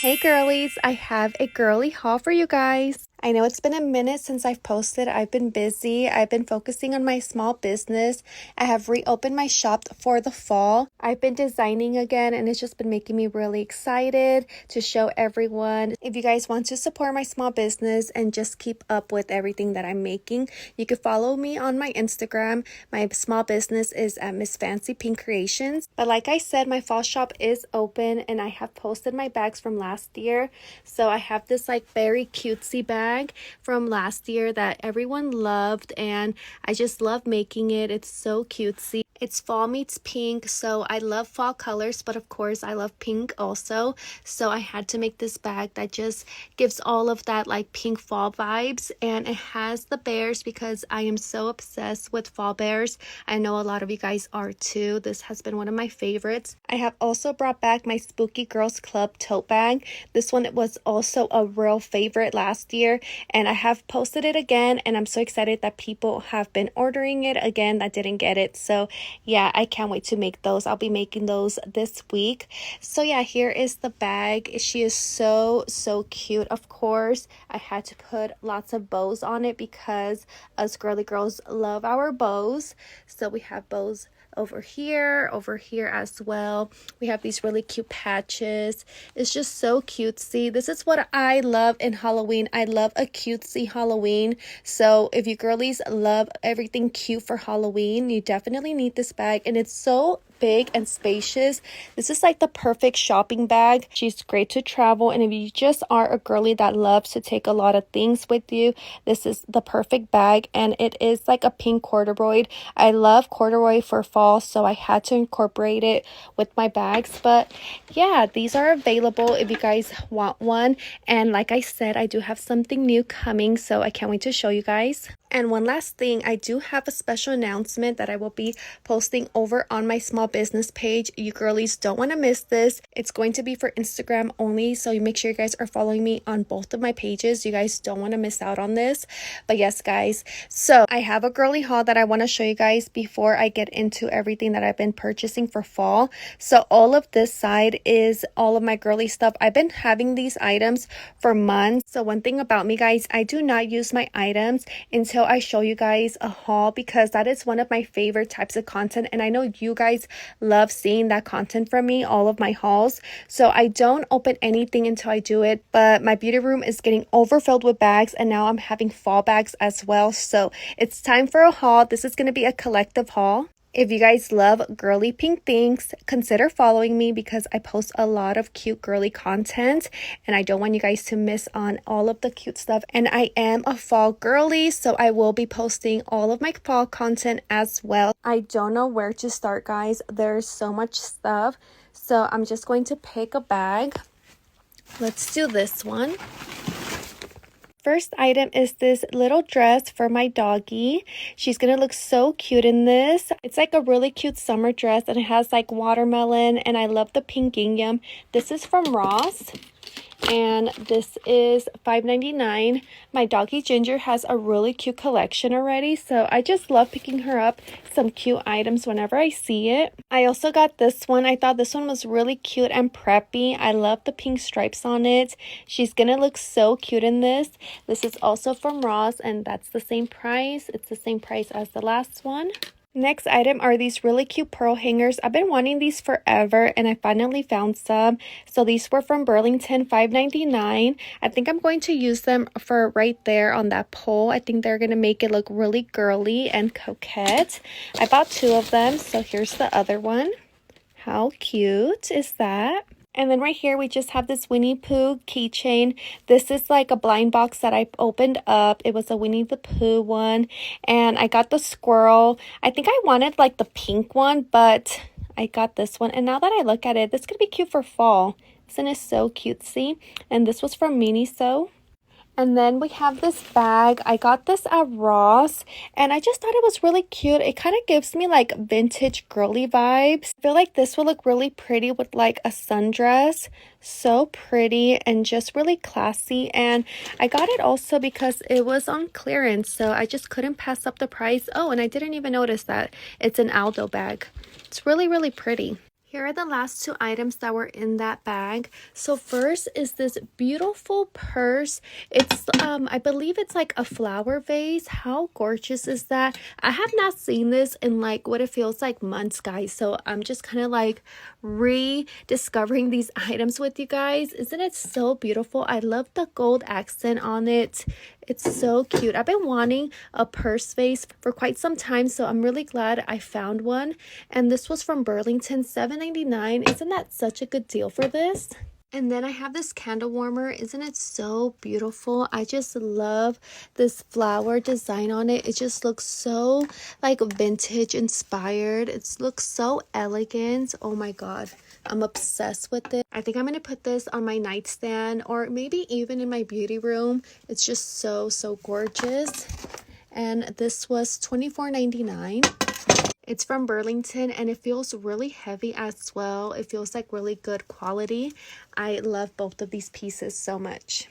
Hey girlies, I have a girly haul for you guys. I know it's been a minute since I've posted. I've been busy. I've been focusing on my small business. I have reopened my shop for the fall. I've been designing again and it's just been making me really excited to show everyone. If you guys want to support my small business and just keep up with everything that I'm making, you can follow me on my Instagram. My small business is at Miss Fancy Pink Creations. But like I said, my fall shop is open and I have posted my bags from last year. So I have this like very cutesy bag from last year that everyone loved and I just love making it. It's so cutesy. It's fall meets pink, so I love fall colors, but of course I love pink also. So I had to make this bag that just gives all of that like pink fall vibes, and it has the bears because I am so obsessed with fall bears. I know a lot of you guys are too. This has been one of my favorites. I have also brought back my Spooky Girls Club tote bag. This one was also a real favorite last year, and I have posted it again, and I'm so excited that people have been ordering it again that didn't get it. So yeah, I can't wait to make those. I'll be making those this week. So yeah, here is the bag. She is so cute. Of course, I had to put lots of bows on it because us girly girls love our bows. So we have bows over here as well. We have these really cute patches. It's just so cutesy. This is what I love in Halloween. I love a cutesy Halloween. So if you girlies love everything cute for Halloween, you definitely need this bag, and it's so big and spacious. This is like the perfect shopping bag. She's great to travel, and if you just are a girly that loves to take a lot of things with you, this is the perfect bag. And it is like a pink corduroy. I love corduroy for fall, so I had to incorporate it with my bags. But yeah, these are available if you guys want one. And like I said, I do have something new coming, so I can't wait to show you guys. And one last thing, I do have a special announcement that I will be posting over on my small business page. You girlies don't want to miss this. It's going to be for Instagram only, so you make sure you guys are following me on both of my pages. You guys don't want to miss out on this. But yes, guys, so I have a girly haul that I want to show you guys before I get into everything that I've been purchasing for fall. So all of this side is all of my girly stuff. I've been having these items for months. So one thing about me, guys, I do not use my items until I show you guys a haul, because that is one of my favorite types of content, and I know you guys love seeing that content from me, all of my hauls. So I don't open anything until I do it, but my beauty room is getting overfilled with bags, and now I'm having fall bags as well. So it's time for a haul. This is going to be a collective haul. If you guys love girly pink things, consider following me because I post a lot of cute girly content and I don't want you guys to miss on all of the cute stuff. And I am a fall girly, so I will be posting all of my fall content as well. I don't know where to start, guys. There's so much stuff. So I'm just going to pick a bag. Let's do this one. First item is this little dress for my doggy. She's gonna look so cute in this. It's like a really cute summer dress and it has like watermelon, and I love the pink gingham. This is from Ross and this is $5.99. My doggy Ginger has a really cute collection already, so I just love picking her up some cute items whenever I see it. I also got this one. I thought this one was really cute and preppy. I love the pink stripes on it. She's gonna look so cute in this. This is also from Ross, and that's the same price. It's the same price as the last one. Next item are these really cute pearl hangers. I've been wanting these forever and I finally found some. So these were from Burlington, $5.99. I think I'm going to use them for right there on that pole. I think they're going to make it look really girly and coquette. I bought two of them, so here's the other one. How cute is that? And then right here, we just have this Winnie Pooh keychain. This is like a blind box that I opened up. It was a Winnie the Pooh one. And I got the squirrel. I think I wanted like the pink one, but I got this one. And now that I look at it, this could be cute for fall. Isn't it so cutesy? And this was from Miniso. And then we have this bag. I got this at Ross and I just thought it was really cute. It kind of gives me like vintage girly vibes. I feel like this will look really pretty with like a sundress. So pretty and just really classy. And I got it also because it was on clearance, so I just couldn't pass up the price. Oh, and I didn't even notice that it's an Aldo bag. It's really pretty. Here are the last two items that were in that bag. So first is this beautiful purse. It's I believe it's like a flower vase. How gorgeous is that? I have not seen this in like what it feels like months, guys. So I'm just kind of like rediscovering these items with you guys. Isn't it so beautiful? I love the gold accent on it. It's so cute. I've been wanting a purse vase for quite some time, so I'm really glad I found one. And this was from Burlington, $7.99. Isn't that such a good deal for this? And then I have this candle warmer. Isn't it so beautiful? I just love this flower design on it. It just looks so like vintage inspired. It looks so elegant. Oh my god. I'm obsessed with it. I think I'm going to put this on my nightstand or maybe even in my beauty room. It's just so gorgeous. And this was $24.99. It's from Burlington and it feels really heavy as well. It feels like really good quality. I love both of these pieces so much.